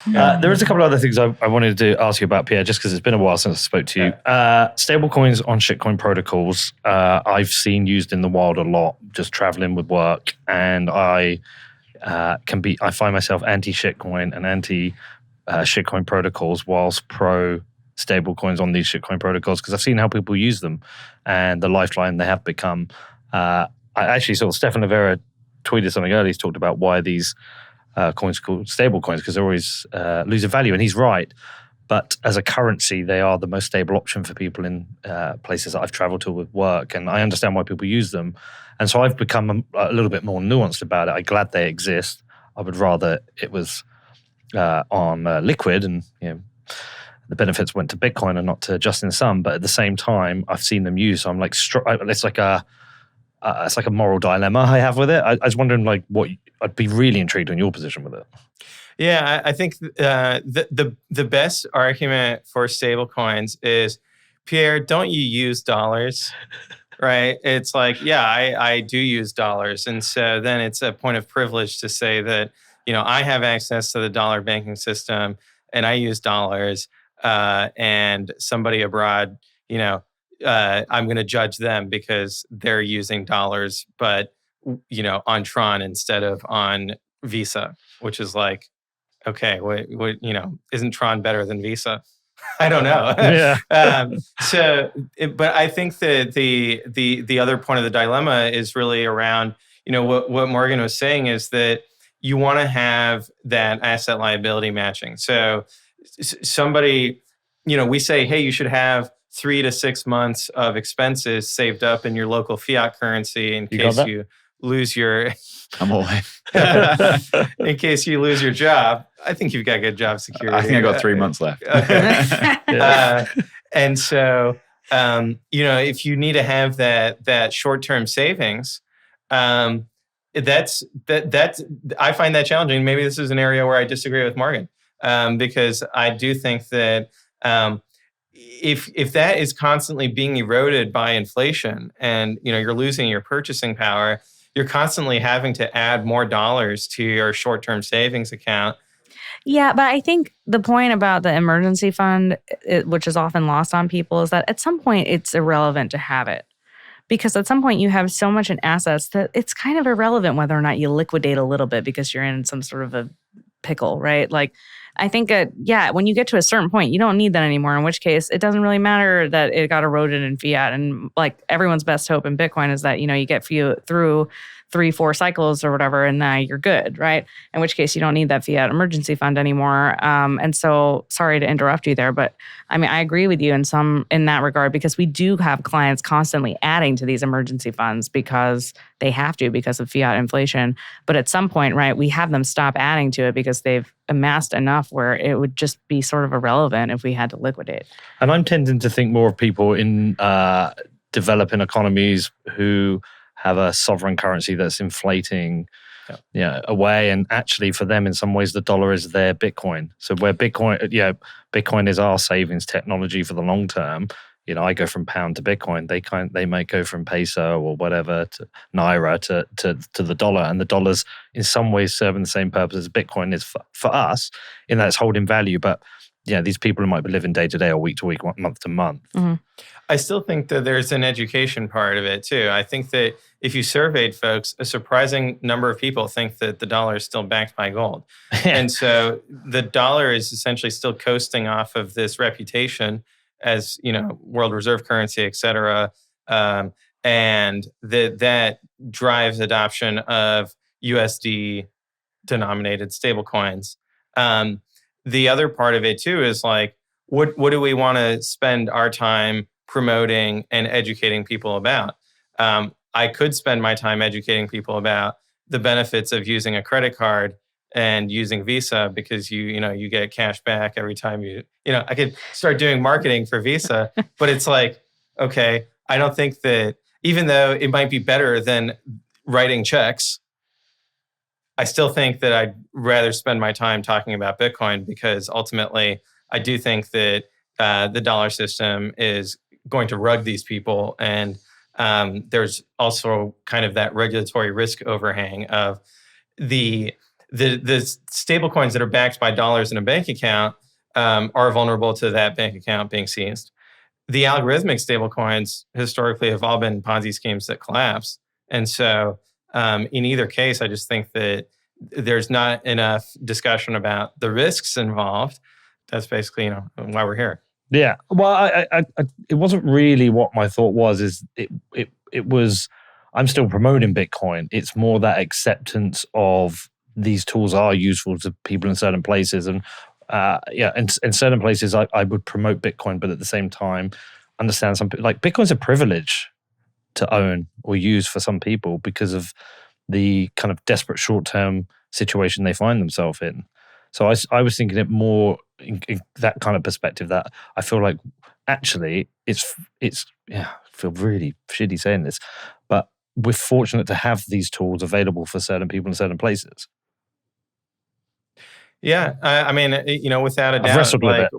There is a couple of other things I wanted to ask you about, Pierre, just because it's been a while since I spoke to you. Stablecoins on shitcoin protocols, I've seen used in the wild a lot, just traveling with work, and I find myself anti-shitcoin and anti-shitcoin protocols, whilst pro stablecoins on these shitcoin protocols, because I've seen how people use them and the lifeline they have become. I actually saw Stefan Rivera tweeted something earlier. He's talked about why these coins called stable coins, because they're always losing value, and he's right. But as a currency, they are the most stable option for people in places that I've traveled to with work, and I understand why people use them. And so I've become a little bit more nuanced about it. I'm glad they exist. I would rather it was on liquid, and the benefits went to Bitcoin and not to just in sum. But at the same time, I've seen them used. So I'm like, it's like a moral dilemma I have with it. I was wondering, like, what I'd be really intrigued on your position with it. Yeah, I think the best argument for stablecoins is, Pierre, don't you use dollars? Right? It's like, yeah, I do use dollars. And so then it's a point of privilege to say that, I have access to the dollar banking system and I use dollars, and somebody abroad, I'm going to judge them because they're using dollars, but, on Tron instead of on Visa, which is like, okay, what isn't Tron better than Visa? I don't know. Yeah. But I think that the other point of the dilemma is really around, what Morgan was saying is that you want to have that asset liability matching. So somebody, we say, hey, you should have 3 to 6 months of expenses saved up in your local fiat currency in case you lose your I'm away. in case you lose your job. I think you've got good job security. I think I got 3 months left. Okay. And so, if you need to have that short-term savings, that's I find that challenging. Maybe this is an area where I disagree with Morgan, because I do think that if that is constantly being eroded by inflation, and you're losing your purchasing power, you're constantly having to add more dollars to your short-term savings account. Yeah, but I think the point about the emergency fund, which is often lost on people, is that at some point it's irrelevant to have it. Because at some point you have so much in assets that it's kind of irrelevant whether or not you liquidate a little bit because you're in some sort of a pickle, right? Like, I think when you get to a certain point, you don't need that anymore, in which case it doesn't really matter that it got eroded in fiat. And like, everyone's best hope in Bitcoin is that, you get through 3-4 cycles or whatever, and now you're good, right? In which case you don't need that fiat emergency fund anymore. And so, sorry to interrupt you there, but I mean, I agree with you in that regard, because we do have clients constantly adding to these emergency funds because they have to, because of fiat inflation. But at some point, right, we have them stop adding to it because they've amassed enough where it would just be sort of irrelevant if we had to liquidate. And I'm tending to think more of people in developing economies who have a sovereign currency that's inflating away. And actually for them, in some ways, the dollar is their Bitcoin. So where Bitcoin is our savings technology for the long term. I go from pound to Bitcoin. They might go from peso or whatever to naira to the dollar. And the dollar's in some ways serving the same purpose as Bitcoin is for us, in that it's holding value. But these people might be living day to day or week to week, month to month. Mm-hmm. I still think that there's an education part of it too. I think that if you surveyed folks, a surprising number of people think that the dollar is still backed by gold. And so the dollar is essentially still coasting off of this reputation as, world reserve currency, et cetera. And that drives adoption of USD denominated stablecoins. The other part of it too is like, what do we want to spend our time promoting and educating people about? I could spend my time educating people about the benefits of using a credit card and using Visa, because you get cash back every time I could start doing marketing for Visa, but it's like, okay, I don't think that, even though it might be better than writing checks, I still think that I'd rather spend my time talking about Bitcoin, because ultimately I do think that the dollar system is going to rug these people. And there's also kind of that regulatory risk overhang of the the stable coins that are backed by dollars in a bank account are vulnerable to that bank account being seized. The algorithmic stable coins historically have all been Ponzi schemes that collapse. And so in either case, I just think that there's not enough discussion about the risks involved. That's basically, why we're here. Yeah. Well, I it wasn't really what my thought was. Is it was. I'm still promoting Bitcoin. It's more that acceptance of these tools are useful to people in certain places, and in certain places I would promote Bitcoin, but at the same time, understand like Bitcoin's a privilege to own or use for some people because of the kind of desperate short-term situation they find themselves in. So I was thinking it more in that kind of perspective, that I feel like actually it's I feel really shitty saying this, but we're fortunate to have these tools available for certain people in certain places. Yeah, I mean, without a doubt, like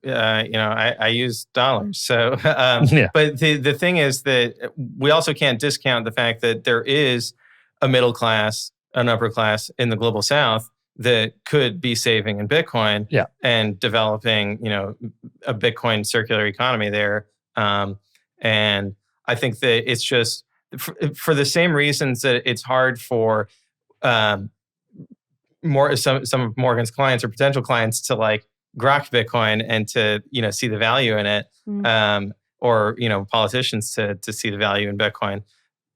I use dollars. So, but the thing is that we also can't discount the fact that there is a middle class, an upper class in the global South that could be saving in Bitcoin and developing, a Bitcoin circular economy there. And I think that it's just for the same reasons that it's hard for some of Morgan's clients or potential clients to like grok Bitcoin and to see the value in it, or politicians to see the value in Bitcoin.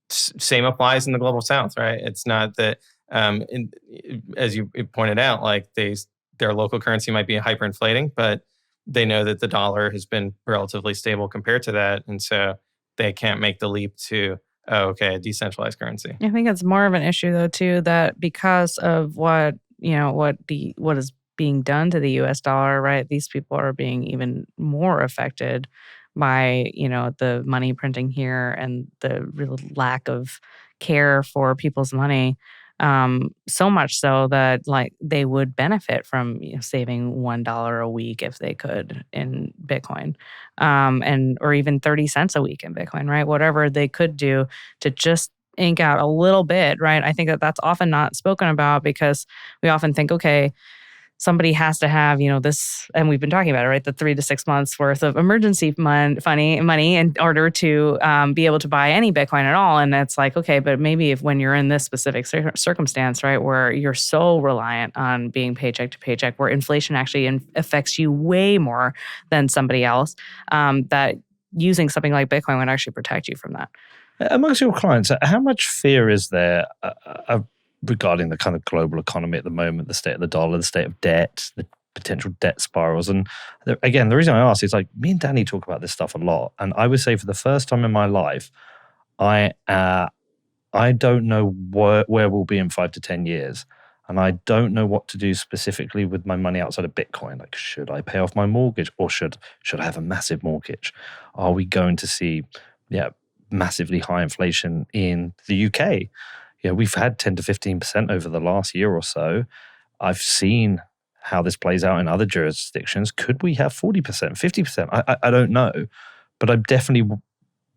Same applies in the global South, right? It's not that as you pointed out, like their local currency might be hyperinflating, but they know that the dollar has been relatively stable compared to that, and so they can't make the leap to a decentralized currency. I think it's more of an issue though too, that because of what is being done to the US dollar, right? These people are being even more affected by, the money printing here and the real lack of care for people's money. So much so that like they would benefit from saving $1 a week if they could in Bitcoin, or even 30 cents a week in Bitcoin, right? Whatever they could do to just ink out a little bit, right? I think that's often not spoken about because we often think, okay, somebody has to have, this, and we've been talking about it, right? The 3 to 6 months worth of emergency money in order to be able to buy any Bitcoin at all. And it's like, okay, but maybe when you're in this specific circumstance, right, where you're so reliant on being paycheck to paycheck, where inflation actually affects you way more than somebody else, that using something like Bitcoin would actually protect you from that. Amongst your clients, how much fear is there regarding the kind of global economy at the moment, the state of the dollar, the state of debt, the potential debt spirals? And again, the reason I ask is like me and Danny talk about this stuff a lot. And I would say for the first time in my life, I don't know where we'll be in 5 to 10 years. And I don't know what to do specifically with my money outside of Bitcoin. Like, should I pay off my mortgage or should I have a massive mortgage? Are we going to see massively high inflation in the UK? We've had 10 to 15% over the last year or so. I've seen how this plays out in other jurisdictions. Could we have 40%, 50%? I don't know. But I'm definitely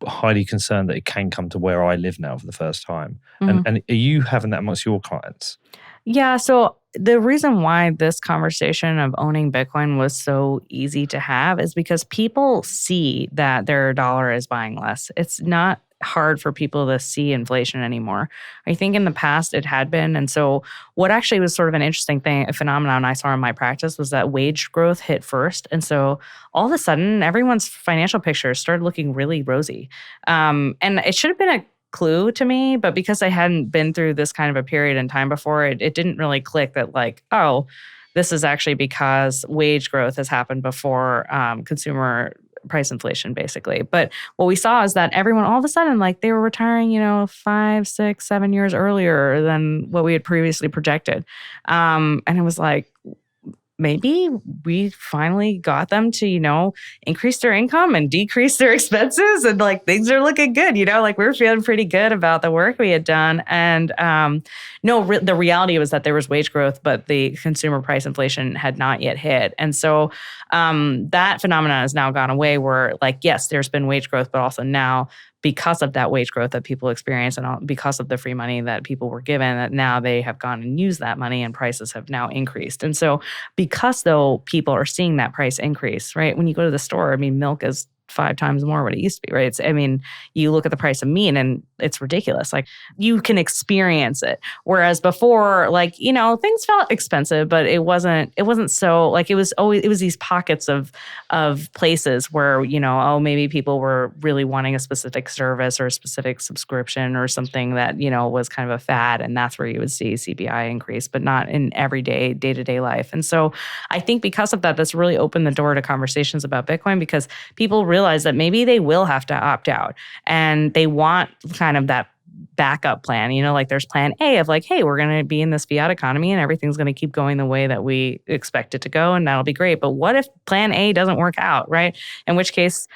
highly concerned that it can come to where I live now for the first time. Mm-hmm. And are you having that amongst your clients? Yeah, so the reason why this conversation of owning Bitcoin was so easy to have is because people see that their dollar is buying less. It's not hard for people to see inflation anymore. I think in the past it had been. And so what actually was sort of an interesting thing, a phenomenon I saw in my practice was that wage growth hit first. And so all of a sudden, everyone's financial picture started looking really rosy. And it should have been a clue to me, but because I hadn't been through this kind of a period in time before, it didn't really click that like, oh, this is actually because wage growth has happened before consumer price inflation, basically. But what we saw is that everyone all of a sudden, like they were retiring, 5, 6, 7 years earlier than what we had previously projected. And it was like, maybe we finally got them to, increase their income and decrease their expenses, and like things are looking good, like we were feeling pretty good about the work we had done. And the reality was that there was wage growth, but the consumer price inflation had not yet hit. And so that phenomenon has now gone away where like, yes, there's been wage growth, but also now because of that wage growth that people experience and because of the free money that people were given, that now they have gone and used that money and prices have now increased. And so because though people are seeing that price increase, right? When you go to the store, I mean, milk is 5 times more what it used to be, right? You look at the price of meat and it's ridiculous. Like you can experience it. Whereas before, like, things felt expensive, but it wasn't so like it was these pockets of places where, maybe people were really wanting a specific service or a specific subscription or something that, was kind of a fad. And that's where you would see CPI increase, but not in everyday day-to-day life. And so I think because of that, that's really opened the door to conversations about Bitcoin because people realize that maybe they will have to opt out and they want kind of that backup plan, like there's plan A of like, hey, we're going to be in this fiat economy and everything's going to keep going the way that we expect it to go. And that'll be great. But what if plan A doesn't work out, right? In which case,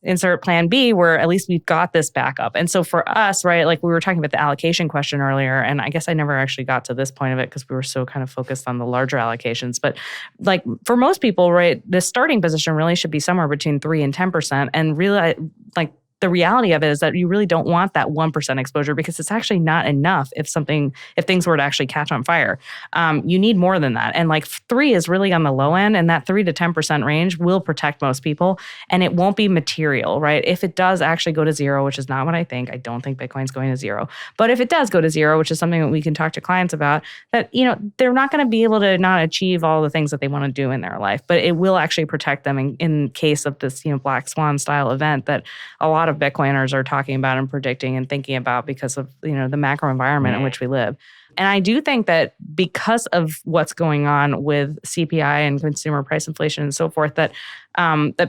insert plan B where at least we've got this backup. And so for us, right, like we were talking about the allocation question earlier, and I guess I never actually got to this point of it because we were so kind of focused on the larger allocations. But like for most people, right, the starting position really should be somewhere between 3 and 10%. And really, like the reality of it is that you really don't want that 1% exposure because it's actually not enough if things were to actually catch on fire. You need more than that. And like 3 is really on the low end, and that 3 to 10% range will protect most people, and it won't be material, right? If it does actually go to zero, which is not what I don't think Bitcoin's going to zero. But if it does go to zero, which is something that we can talk to clients about, that, they're not going to be able to not achieve all the things that they want to do in their life, but it will actually protect them in case of this, black swan style event that a lot of Bitcoiners are talking about and predicting and thinking about because of, the macro environment in which we live. And I do think that because of what's going on with CPI and consumer price inflation and so forth, that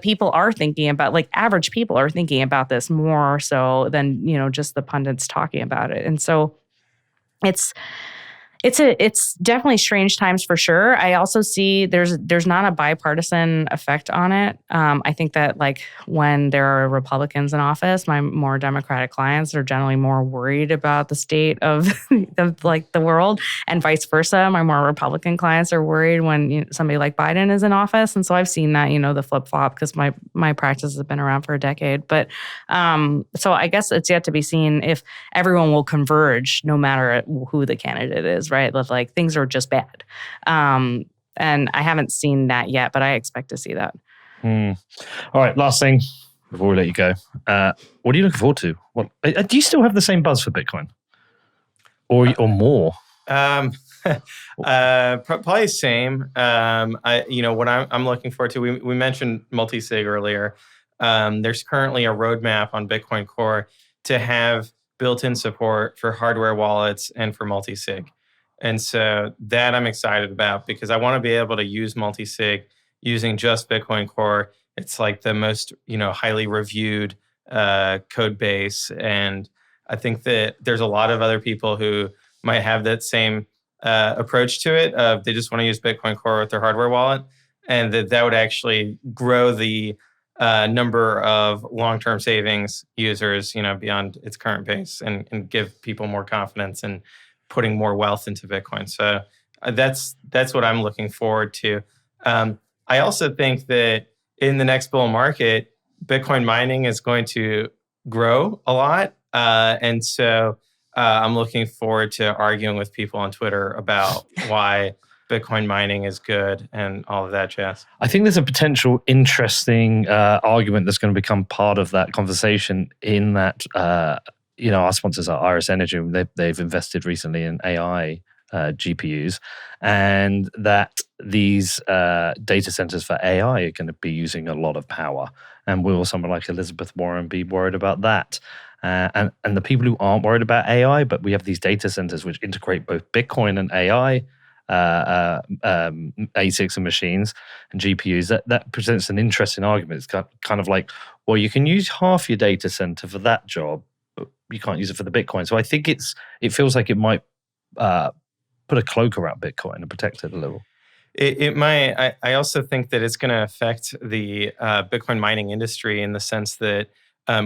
people are thinking about, like average people are thinking about this more so than, just the pundits talking about it. And so it's definitely strange times for sure. I also see there's not a bipartisan effect on it. I think that like when there are Republicans in office, my more Democratic clients are generally more worried about the state of like the world, and vice versa. My more Republican clients are worried when somebody like Biden is in office, and so I've seen that the flip flop because my practice has been around for a decade. But so I guess it's yet to be seen if everyone will converge no matter who the candidate is. Right, like things are just bad, and I haven't seen that yet, but I expect to see that. All right, last thing before we let you go. What are you looking forward to? What do you still have the same buzz for Bitcoin, or more? Probably same. What I'm looking forward to. We mentioned multi-sig earlier. There's currently a roadmap on Bitcoin Core to have built-in support for hardware wallets and for multi-sig. And so that I'm excited about because I want to be able to use multi-sig using just Bitcoin Core. It's like the most, highly reviewed code base. And I think that there's a lot of other people who might have that same approach to it. They just want to use Bitcoin Core with their hardware wallet. And that would actually grow the number of long-term savings users, beyond its current base and give people more confidence in putting more wealth into Bitcoin. So that's what I'm looking forward to. I also think that in the next bull market, Bitcoin mining is going to grow a lot. And so I'm looking forward to arguing with people on Twitter about why Bitcoin mining is good and all of that jazz. I think there's a potential interesting argument that's going to become part of that conversation in that, our sponsors are Iris Energy. They've invested recently in AI GPUs, and that these data centers for AI are going to be using a lot of power. And will someone like Elizabeth Warren be worried about that? And the people who aren't worried about AI, but we have these data centers which integrate both Bitcoin and AI, ASICs and machines and GPUs, that presents an interesting argument. It's kind of like, well, you can use half your data center for that job, but you can't use it for the Bitcoin. So I think it feels like it might put a cloak around Bitcoin and protect it a little. It might. I also think that it's going to affect the Bitcoin mining industry in the sense that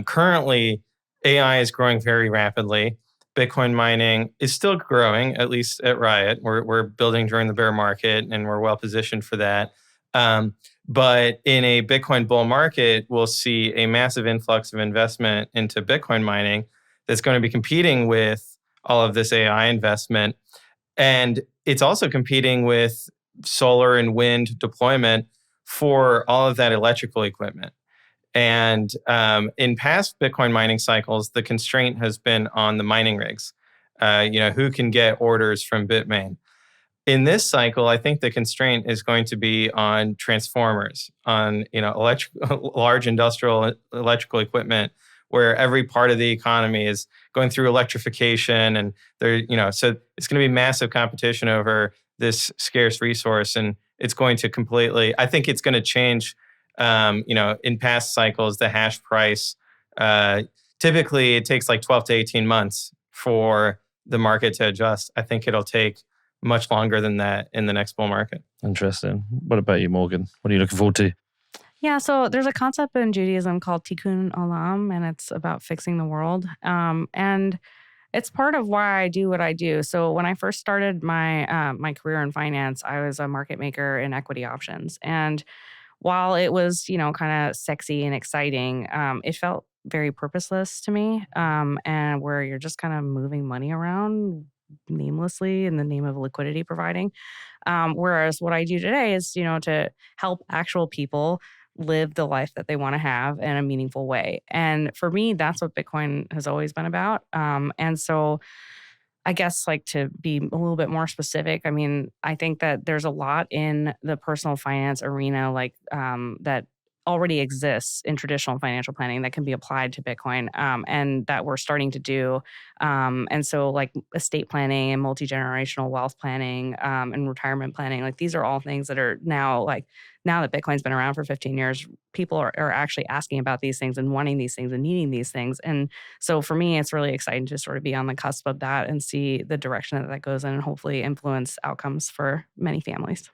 currently AI is growing very rapidly. Bitcoin mining is still growing, at least at Riot. We're building during the bear market, and we're well positioned for that. But in a Bitcoin bull market, we'll see a massive influx of investment into Bitcoin mining that's going to be competing with all of this AI investment. And it's also competing with solar and wind deployment for all of that electrical equipment. And in past Bitcoin mining cycles, the constraint has been on the mining rigs. Who can get orders from Bitmain? In this cycle, I think the constraint is going to be on transformers, on large industrial electrical equipment, where every part of the economy is going through electrification, and so it's going to be massive competition over this scarce resource, and it's going to completely. I think it's going to change. In past cycles, the hash price typically it takes like 12 to 18 months for the market to adjust. I think it'll take much longer than that in the next bull market. Interesting. What about you, Morgan? What are you looking forward to? Yeah, so there's a concept in Judaism called tikkun olam, and it's about fixing the world. And it's part of why I do what I do. So when I first started my career in finance, I was a market maker in equity options. And while it was, kind of sexy and exciting, it felt very purposeless to me, and where you're just kind of moving money around namelessly in the name of liquidity providing. Whereas what I do today is, to help actual people live the life that they want to have in a meaningful way. And for me, that's what Bitcoin has always been about. And so I guess to be a little bit more specific, I think that there's a lot in the personal finance arena that already exists in traditional financial planning that can be applied to Bitcoin, and that we're starting to do. And so estate planning and multi-generational wealth planning and retirement planning, these are all things that are now now that Bitcoin's been around for 15 years, people are actually asking about these things and wanting these things and needing these things. And so for me, it's really exciting to sort of be on the cusp of that and see the direction that goes in and hopefully influence outcomes for many families.